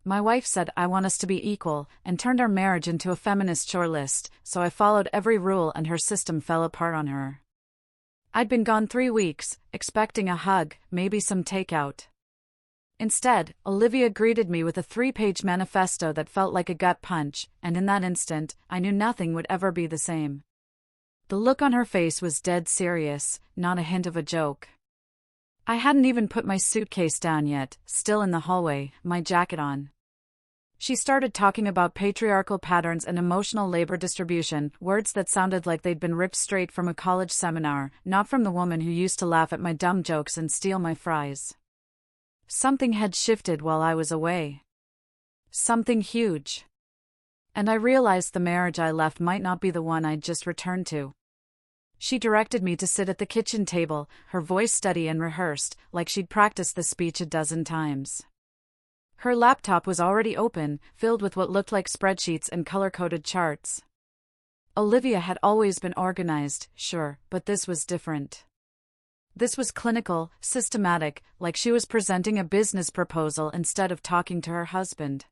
My wife said I want us to be equal, and turned our marriage into a feminist chore list, so I followed every rule and her system fell apart on her. I'd been gone 3 weeks, expecting a hug, maybe some takeout. Instead, Olivia greeted me with a 3-page manifesto that felt like a gut punch, and in that instant, I knew nothing would ever be the same. The look on her face was dead serious, not a hint of a joke. I hadn't even put my suitcase down yet, still in the hallway, my jacket on. She started talking about patriarchal patterns and emotional labor distribution, words that sounded like they'd been ripped straight from a college seminar, not from the woman who used to laugh at my dumb jokes and steal my fries. Something had shifted while I was away. Something huge. And I realized the marriage I left might not be the one I'd just returned to. She directed me to sit at the kitchen table, her voice steady and rehearsed, like she'd practiced the speech a dozen times. Her laptop was already open, filled with what looked like spreadsheets and color-coded charts. Olivia had always been organized, sure, but this was different. This was clinical, systematic, like she was presenting a business proposal instead of talking to her husband.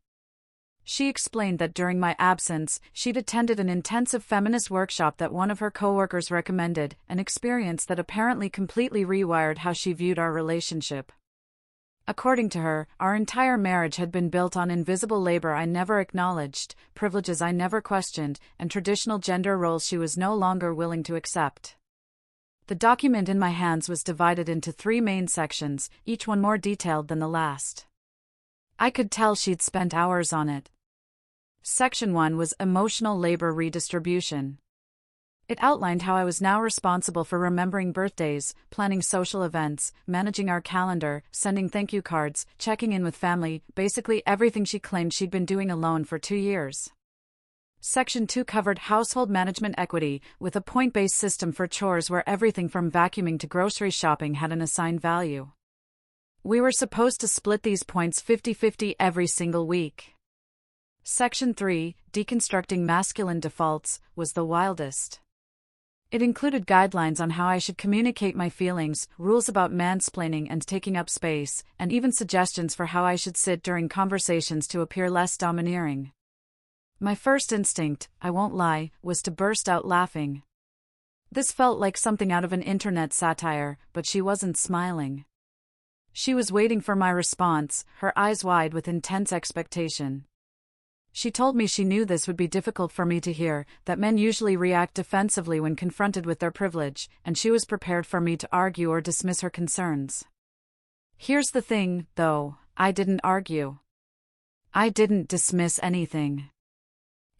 She explained that during my absence, she'd attended an intensive feminist workshop that one of her coworkers recommended, an experience that apparently completely rewired how she viewed our relationship. According to her, our entire marriage had been built on invisible labor I never acknowledged, privileges I never questioned, and traditional gender roles she was no longer willing to accept. The document in my hands was divided into 3 main sections, each one more detailed than the last. I could tell she'd spent hours on it. Section 1 was emotional labor redistribution. It outlined how I was now responsible for remembering birthdays, planning social events, managing our calendar, sending thank you cards, checking in with family, basically everything she claimed she'd been doing alone for 2 years. Section 2 covered household management equity, with a point-based system for chores where everything from vacuuming to grocery shopping had an assigned value. We were supposed to split these points 50-50 every single week. Section 3, deconstructing masculine defaults, was the wildest. It included guidelines on how I should communicate my feelings, rules about mansplaining and taking up space, and even suggestions for how I should sit during conversations to appear less domineering. My first instinct, I won't lie, was to burst out laughing. This felt like something out of an internet satire, but she wasn't smiling. She was waiting for my response, her eyes wide with intense expectation. She told me she knew this would be difficult for me to hear, that men usually react defensively when confronted with their privilege, and she was prepared for me to argue or dismiss her concerns. Here's the thing, though, I didn't argue. I didn't dismiss anything.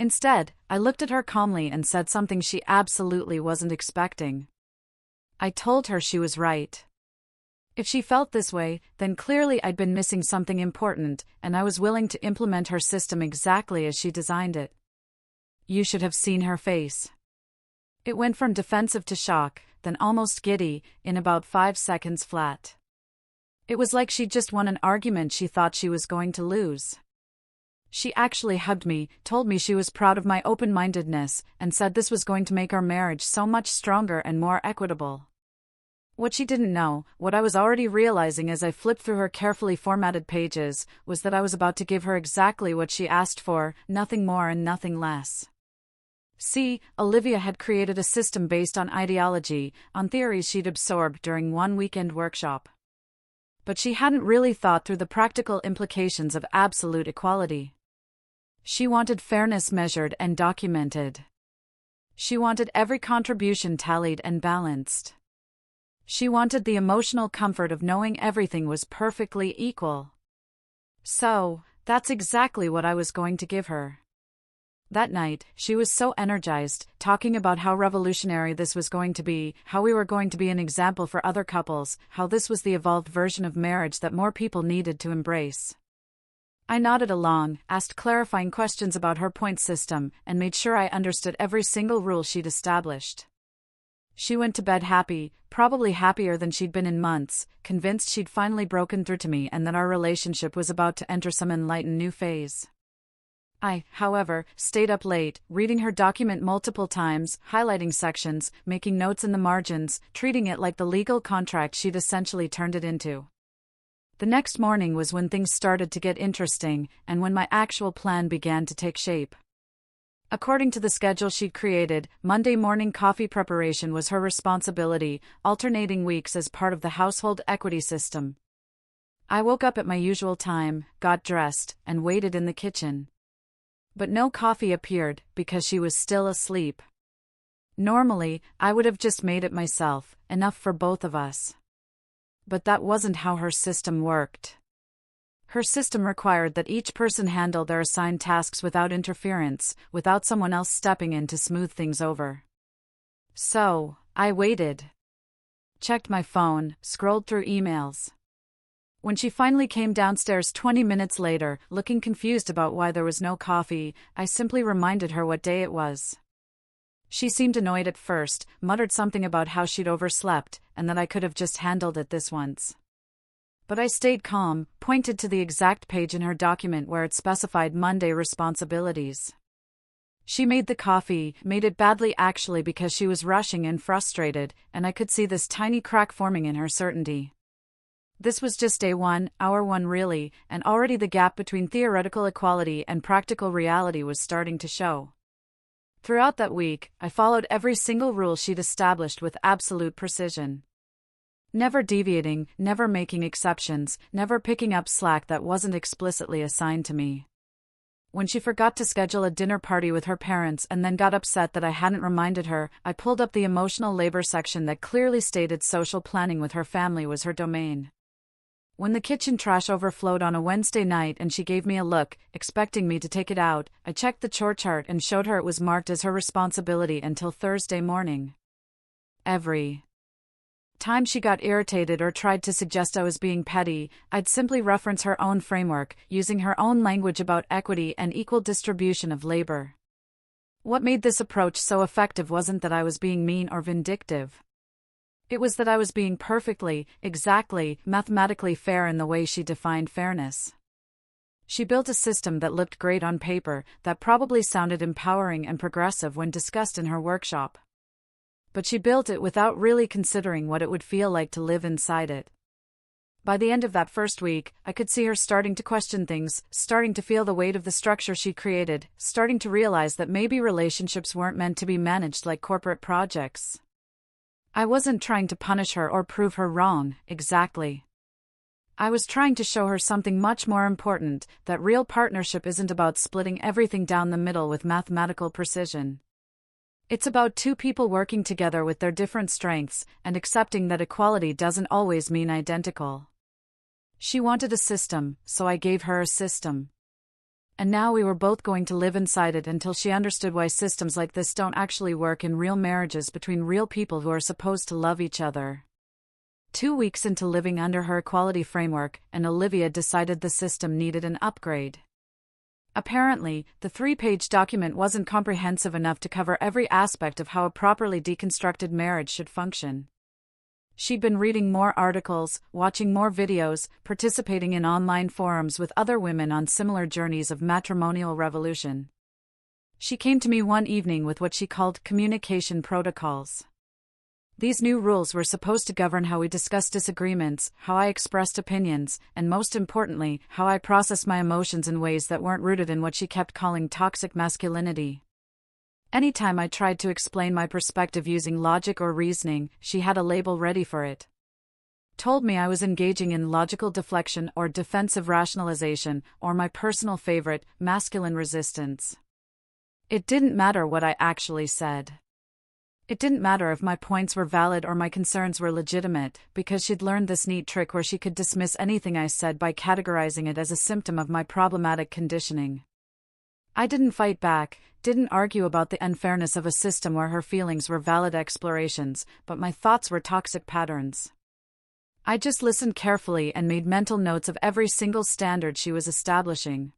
Instead, I looked at her calmly and said something she absolutely wasn't expecting. I told her she was right. If she felt this way, then clearly I'd been missing something important, and I was willing to implement her system exactly as she designed it. You should have seen her face. It went from defensive to shock, then almost giddy, in about 5 seconds flat. It was like she'd just won an argument she thought she was going to lose. She actually hugged me, told me she was proud of my open-mindedness, and said this was going to make our marriage so much stronger and more equitable. What she didn't know, what I was already realizing as I flipped through her carefully formatted pages, was that I was about to give her exactly what she asked for, nothing more and nothing less. See, Olivia had created a system based on ideology, on theories she'd absorbed during one weekend workshop. But she hadn't really thought through the practical implications of absolute equality. She wanted fairness measured and documented. She wanted every contribution tallied and balanced. She wanted the emotional comfort of knowing everything was perfectly equal. So, that's exactly what I was going to give her. That night, she was so energized, talking about how revolutionary this was going to be, how we were going to be an example for other couples, how this was the evolved version of marriage that more people needed to embrace. I nodded along, asked clarifying questions about her point system, and made sure I understood every single rule she'd established. She went to bed happy, probably happier than she'd been in months, convinced she'd finally broken through to me and that our relationship was about to enter some enlightened new phase. I, however, stayed up late, reading her document multiple times, highlighting sections, making notes in the margins, treating it like the legal contract she'd essentially turned it into. The next morning was when things started to get interesting, and when my actual plan began to take shape. According to the schedule she'd created, Monday morning coffee preparation was her responsibility, alternating weeks as part of the household equity system. I woke up at my usual time, got dressed, and waited in the kitchen. But no coffee appeared, because she was still asleep. Normally, I would have just made it myself, enough for both of us. But that wasn't how her system worked. Her system required that each person handle their assigned tasks without interference, without someone else stepping in to smooth things over. So, I waited. Checked my phone, scrolled through emails. When she finally came downstairs 20 minutes later, looking confused about why there was no coffee, I simply reminded her what day it was. She seemed annoyed at first, muttered something about how she'd overslept, and that I could have just handled it this once. But I stayed calm, pointed to the exact page in her document where it specified Monday responsibilities. She made the coffee, made it badly actually because she was rushing and frustrated, and I could see this tiny crack forming in her certainty. This was just day one, hour one really, and already the gap between theoretical equality and practical reality was starting to show. Throughout that week, I followed every single rule she'd established with absolute precision. Never deviating, never making exceptions, never picking up slack that wasn't explicitly assigned to me. When she forgot to schedule a dinner party with her parents and then got upset that I hadn't reminded her, I pulled up the emotional labor section that clearly stated social planning with her family was her domain. When the kitchen trash overflowed on a Wednesday night and she gave me a look, expecting me to take it out, I checked the chore chart and showed her it was marked as her responsibility until Thursday morning. Every time she got irritated or tried to suggest I was being petty, I'd simply reference her own framework, using her own language about equity and equal distribution of labor. What made this approach so effective wasn't that I was being mean or vindictive. It was that I was being perfectly, exactly, mathematically fair in the way she defined fairness. She built a system that looked great on paper, that probably sounded empowering and progressive when discussed in her workshop. But she built it without really considering what it would feel like to live inside it. By the end of that first week, I could see her starting to question things, starting to feel the weight of the structure she'd created, starting to realize that maybe relationships weren't meant to be managed like corporate projects. I wasn't trying to punish her or prove her wrong, exactly. I was trying to show her something much more important, that real partnership isn't about splitting everything down the middle with mathematical precision. It's about two people working together with their different strengths, and accepting that equality doesn't always mean identical. She wanted a system, so I gave her a system. And now we were both going to live inside it until she understood why systems like this don't actually work in real marriages between real people who are supposed to love each other. 2 weeks into living under her equality framework, and Olivia decided the system needed an upgrade. Apparently, the 3-page document wasn't comprehensive enough to cover every aspect of how a properly deconstructed marriage should function. She'd been reading more articles, watching more videos, participating in online forums with other women on similar journeys of matrimonial revolution. She came to me one evening with what she called communication protocols. These new rules were supposed to govern how we discussed disagreements, how I expressed opinions, and most importantly, how I processed my emotions in ways that weren't rooted in what she kept calling toxic masculinity. Anytime I tried to explain my perspective using logic or reasoning, she had a label ready for it. Told me I was engaging in logical deflection or defensive rationalization, or my personal favorite, masculine resistance. It didn't matter what I actually said. It didn't matter if my points were valid or my concerns were legitimate, because she'd learned this neat trick where she could dismiss anything I said by categorizing it as a symptom of my problematic conditioning. I didn't fight back, didn't argue about the unfairness of a system where her feelings were valid explorations, but my thoughts were toxic patterns. I just listened carefully and made mental notes of every single standard she was establishing.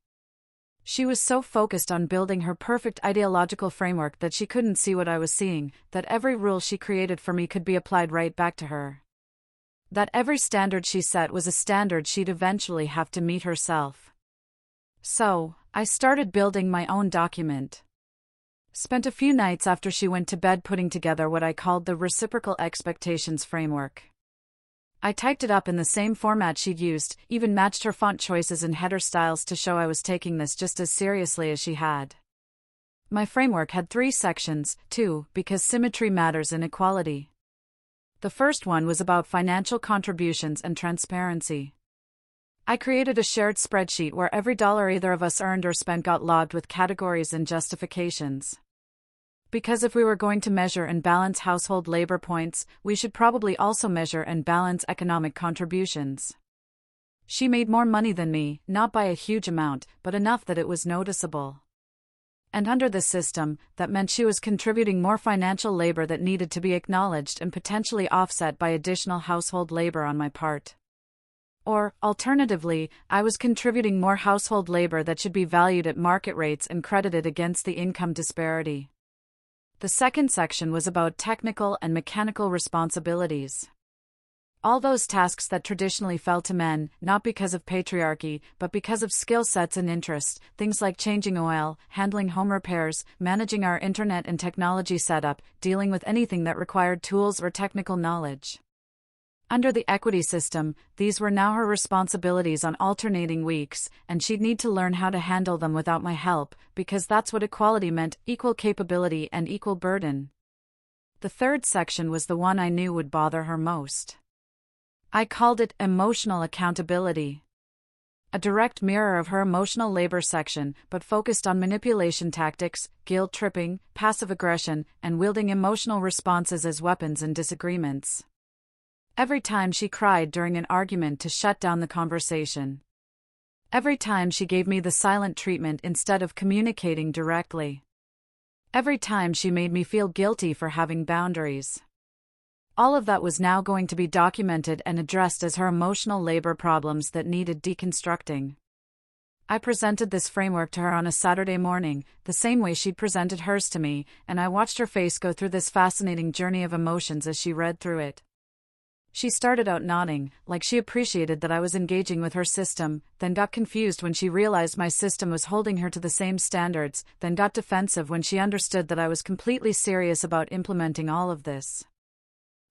She was so focused on building her perfect ideological framework that she couldn't see what I was seeing, that every rule she created for me could be applied right back to her. That every standard she set was a standard she'd eventually have to meet herself. So, I started building my own document. Spent a few nights after she went to bed putting together what I called the reciprocal expectations framework. I typed it up in the same format she'd used, even matched her font choices and header styles to show I was taking this just as seriously as she had. My framework had 3 sections, too, because symmetry matters in equality. The first one was about financial contributions and transparency. I created a shared spreadsheet where every dollar either of us earned or spent got logged with categories and justifications. Because if we were going to measure and balance household labor points, we should probably also measure and balance economic contributions. She made more money than me, not by a huge amount, but enough that it was noticeable. And under this system, that meant she was contributing more financial labor that needed to be acknowledged and potentially offset by additional household labor on my part. Or, alternatively, I was contributing more household labor that should be valued at market rates and credited against the income disparity. The second section was about technical and mechanical responsibilities. All those tasks that traditionally fell to men, not because of patriarchy, but because of skill sets and interests, things like changing oil, handling home repairs, managing our internet and technology setup, dealing with anything that required tools or technical knowledge. Under the equity system, these were now her responsibilities on alternating weeks, and she'd need to learn how to handle them without my help, because that's what equality meant, equal capability and equal burden. The third section was the one I knew would bother her most. I called it emotional accountability. A direct mirror of her emotional labor section, but focused on manipulation tactics, guilt-tripping, passive aggression, and wielding emotional responses as weapons in disagreements. Every time she cried during an argument to shut down the conversation. Every time she gave me the silent treatment instead of communicating directly. Every time she made me feel guilty for having boundaries. All of that was now going to be documented and addressed as her emotional labor problems that needed deconstructing. I presented this framework to her on a Saturday morning, the same way she'd presented hers to me, and I watched her face go through this fascinating journey of emotions as she read through it. She started out nodding, like she appreciated that I was engaging with her system, then got confused when she realized my system was holding her to the same standards, then got defensive when she understood that I was completely serious about implementing all of this.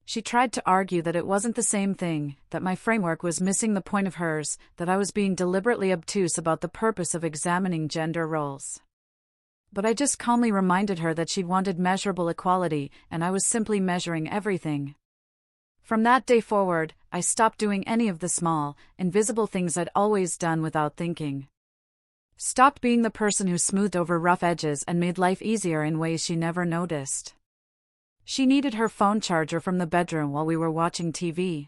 She tried to argue that it wasn't the same thing, that my framework was missing the point of hers, that I was being deliberately obtuse about the purpose of examining gender roles. But I just calmly reminded her that she'd wanted measurable equality, and I was simply measuring everything. From that day forward, I stopped doing any of the small, invisible things I'd always done without thinking. Stopped being the person who smoothed over rough edges and made life easier in ways she never noticed. She needed her phone charger from the bedroom while we were watching TV.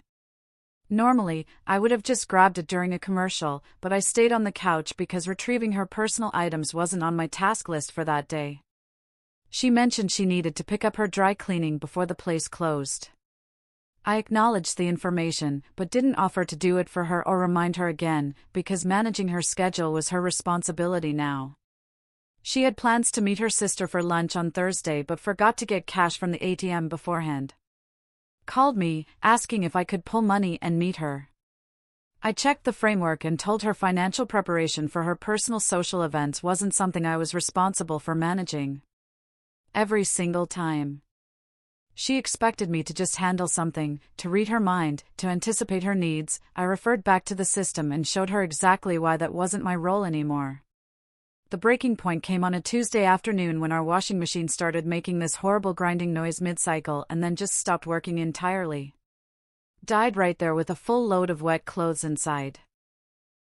Normally, I would have just grabbed it during a commercial, but I stayed on the couch because retrieving her personal items wasn't on my task list for that day. She mentioned she needed to pick up her dry cleaning before the place closed. I acknowledged the information, but didn't offer to do it for her or remind her again, because managing her schedule was her responsibility now. She had plans to meet her sister for lunch on Thursday but forgot to get cash from the ATM beforehand. Called me, asking if I could pull money and meet her. I checked the framework and told her financial preparation for her personal social events wasn't something I was responsible for managing. Every single time. She expected me to just handle something, to read her mind, to anticipate her needs. I referred back to the system and showed her exactly why that wasn't my role anymore. The breaking point came on a Tuesday afternoon when our washing machine started making this horrible grinding noise mid-cycle and then just stopped working entirely. Died right there with a full load of wet clothes inside.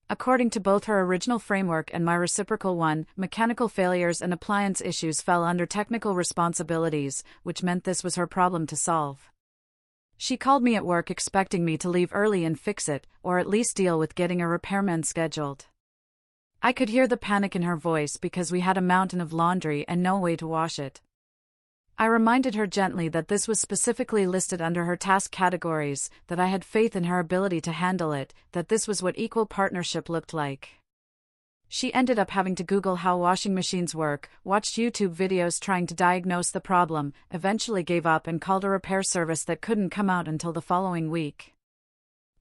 According to both her original framework and my reciprocal one, mechanical failures and appliance issues fell under technical responsibilities, which meant this was her problem to solve. She called me at work expecting me to leave early and fix it, or at least deal with getting a repairman scheduled. I could hear the panic in her voice because we had a mountain of laundry and no way to wash it. I reminded her gently that this was specifically listed under her task categories, that I had faith in her ability to handle it, that this was what equal partnership looked like. She ended up having to Google how washing machines work, watched YouTube videos trying to diagnose the problem, eventually gave up and called a repair service that couldn't come out until the following week.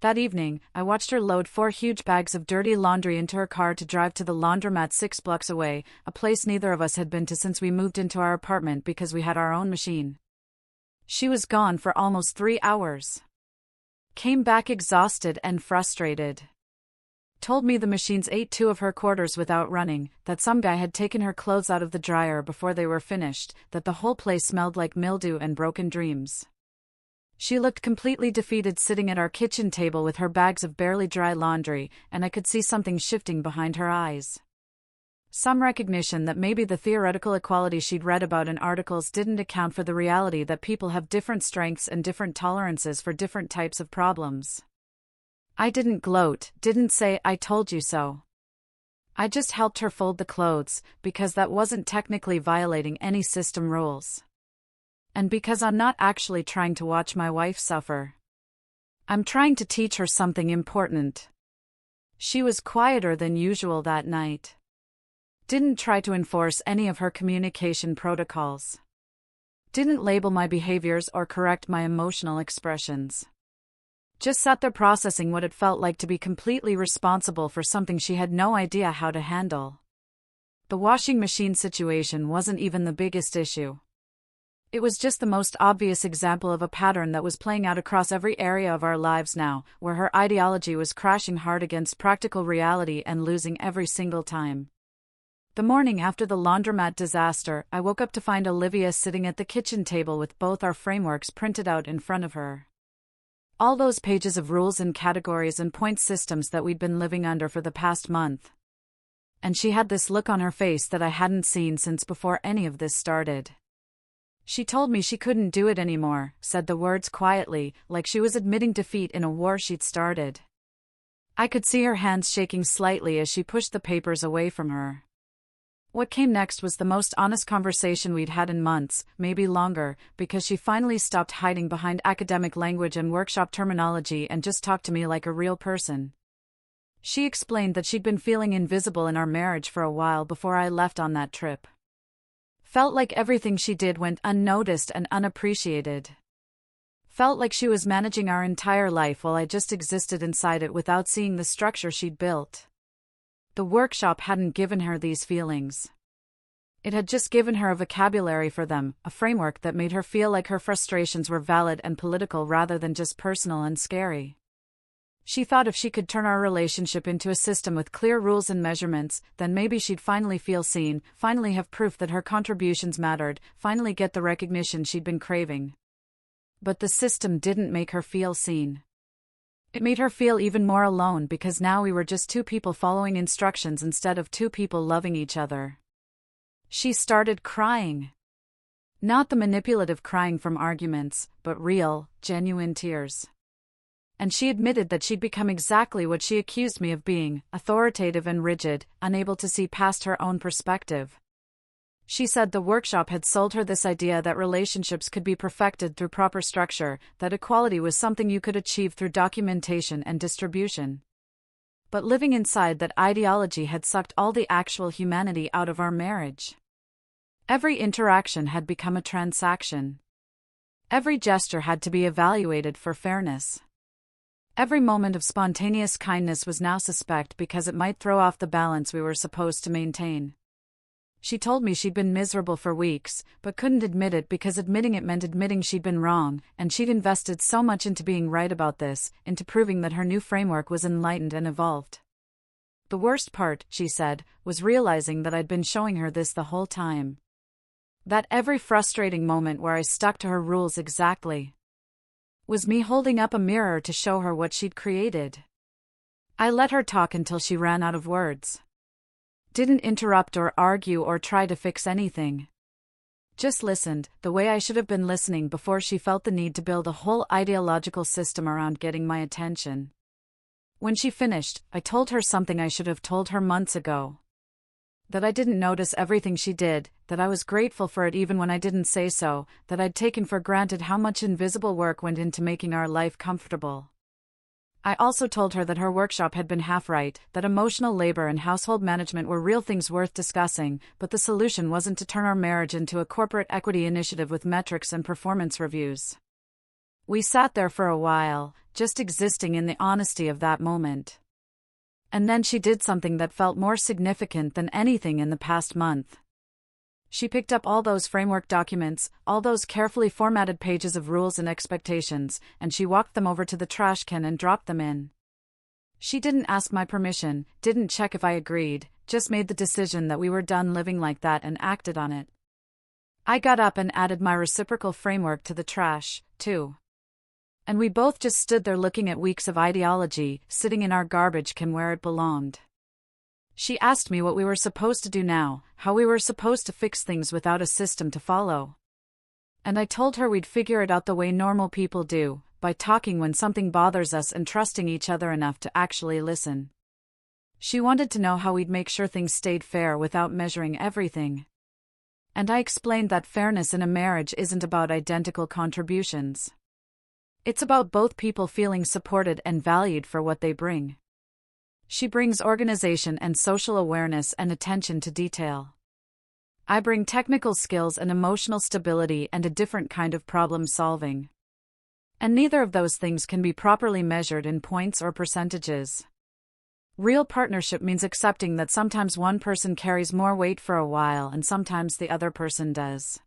That evening, I watched her load 4 huge bags of dirty laundry into her car to drive to the laundromat 6 blocks away, a place neither of us had been to since we moved into our apartment because we had our own machine. She was gone for almost 3 hours. Came back exhausted and frustrated. Told me the machines ate 2 of her quarters without running, that some guy had taken her clothes out of the dryer before they were finished, that the whole place smelled like mildew and broken dreams. She looked completely defeated sitting at our kitchen table with her bags of barely dry laundry, and I could see something shifting behind her eyes. Some recognition that maybe the theoretical equality she'd read about in articles didn't account for the reality that people have different strengths and different tolerances for different types of problems. I didn't gloat, didn't say, "I told you so." I just helped her fold the clothes, because that wasn't technically violating any system rules. And because I'm not actually trying to watch my wife suffer. I'm trying to teach her something important. She was quieter than usual that night. Didn't try to enforce any of her communication protocols. Didn't label my behaviors or correct my emotional expressions. Just sat there processing what it felt like to be completely responsible for something she had no idea how to handle. The washing machine situation wasn't even the biggest issue. It was just the most obvious example of a pattern that was playing out across every area of our lives now, where her ideology was crashing hard against practical reality and losing every single time. The morning after the laundromat disaster, I woke up to find Olivia sitting at the kitchen table with both our frameworks printed out in front of her. All those pages of rules and categories and point systems that we'd been living under for the past month. And she had this look on her face that I hadn't seen since before any of this started. She told me she couldn't do it anymore, said the words quietly, like she was admitting defeat in a war she'd started. I could see her hands shaking slightly as she pushed the papers away from her. What came next was the most honest conversation we'd had in months, maybe longer, because she finally stopped hiding behind academic language and workshop terminology and just talked to me like a real person. She explained that she'd been feeling invisible in our marriage for a while before I left on that trip. Felt like everything she did went unnoticed and unappreciated. Felt like she was managing our entire life while I just existed inside it without seeing the structure she'd built. The workshop hadn't given her these feelings. It had just given her a vocabulary for them, a framework that made her feel like her frustrations were valid and political rather than just personal and scary. She thought if she could turn our relationship into a system with clear rules and measurements, then maybe she'd finally feel seen, finally have proof that her contributions mattered, finally get the recognition she'd been craving. But the system didn't make her feel seen. It made her feel even more alone because now we were just 2 people following instructions instead of 2 people loving each other. She started crying. Not the manipulative crying from arguments, but real, genuine tears. And she admitted that she'd become exactly what she accused me of being, authoritative and rigid, unable to see past her own perspective. She said the workshop had sold her this idea that relationships could be perfected through proper structure, that equality was something you could achieve through documentation and distribution. But living inside that ideology had sucked all the actual humanity out of our marriage. Every interaction had become a transaction. Every gesture had to be evaluated for fairness. Every moment of spontaneous kindness was now suspect because it might throw off the balance we were supposed to maintain. She told me she'd been miserable for weeks, but couldn't admit it because admitting it meant admitting she'd been wrong, and she'd invested so much into being right about this, into proving that her new framework was enlightened and evolved. The worst part, she said, was realizing that I'd been showing her this the whole time. That every frustrating moment where I stuck to her rules exactly was me holding up a mirror to show her what she'd created. I let her talk until she ran out of words. Didn't interrupt or argue or try to fix anything. Just listened, the way I should have been listening before she felt the need to build a whole ideological system around getting my attention. When she finished, I told her something I should have told her months ago. That I didn't notice everything she did, that I was grateful for it even when I didn't say so, that I'd taken for granted how much invisible work went into making our life comfortable. I also told her that her workshop had been half right, that emotional labor and household management were real things worth discussing, but the solution wasn't to turn our marriage into a corporate equity initiative with metrics and performance reviews. We sat there for a while, just existing in the honesty of that moment. And then she did something that felt more significant than anything in the past month. She picked up all those framework documents, all those carefully formatted pages of rules and expectations, and she walked them over to the trash can and dropped them in. She didn't ask my permission, didn't check if I agreed, just made the decision that we were done living like that and acted on it. I got up and added my reciprocal framework to the trash, too. And we both just stood there looking at weeks of ideology, sitting in our garbage can where it belonged. She asked me what we were supposed to do now, how we were supposed to fix things without a system to follow. And I told her we'd figure it out the way normal people do, by talking when something bothers us and trusting each other enough to actually listen. She wanted to know how we'd make sure things stayed fair without measuring everything. And I explained that fairness in a marriage isn't about identical contributions. It's about both people feeling supported and valued for what they bring. She brings organization and social awareness and attention to detail. I bring technical skills and emotional stability and a different kind of problem solving. And neither of those things can be properly measured in points or percentages. Real partnership means accepting that sometimes one person carries more weight for a while and sometimes the other person does.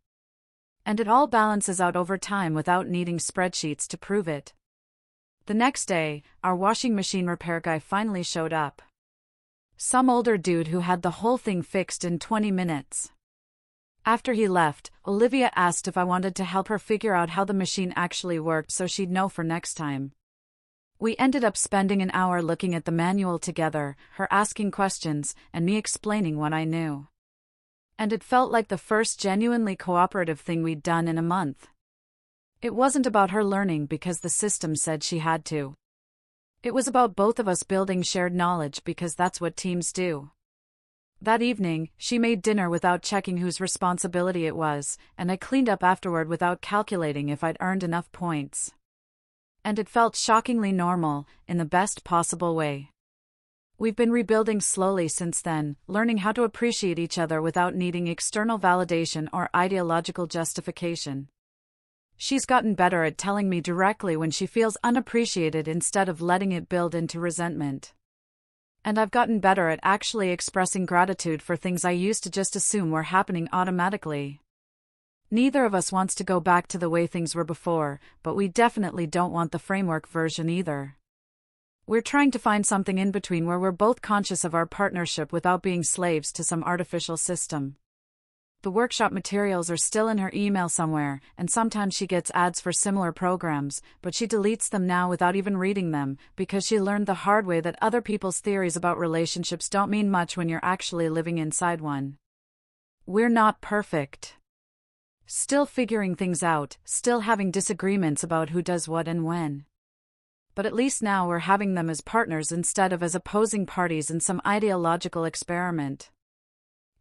And it all balances out over time without needing spreadsheets to prove it. The next day, our washing machine repair guy finally showed up. Some older dude who had the whole thing fixed in 20 minutes. After he left, Olivia asked if I wanted to help her figure out how the machine actually worked so she'd know for next time. We ended up spending an hour looking at the manual together, her asking questions, and me explaining what I knew. And it felt like the first genuinely cooperative thing we'd done in a month. It wasn't about her learning because the system said she had to. It was about both of us building shared knowledge because that's what teams do. That evening, she made dinner without checking whose responsibility it was, and I cleaned up afterward without calculating if I'd earned enough points. And it felt shockingly normal, in the best possible way. We've been rebuilding slowly since then, learning how to appreciate each other without needing external validation or ideological justification. She's gotten better at telling me directly when she feels unappreciated instead of letting it build into resentment. And I've gotten better at actually expressing gratitude for things I used to just assume were happening automatically. Neither of us wants to go back to the way things were before, but we definitely don't want the framework version either. We're trying to find something in between where we're both conscious of our partnership without being slaves to some artificial system. The workshop materials are still in her email somewhere, and sometimes she gets ads for similar programs, but she deletes them now without even reading them, because she learned the hard way that other people's theories about relationships don't mean much when you're actually living inside one. We're not perfect. Still figuring things out, still having disagreements about who does what and when. But at least now we're having them as partners instead of as opposing parties in some ideological experiment.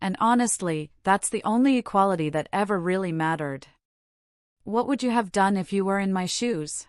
And honestly, that's the only equality that ever really mattered. What would you have done if you were in my shoes?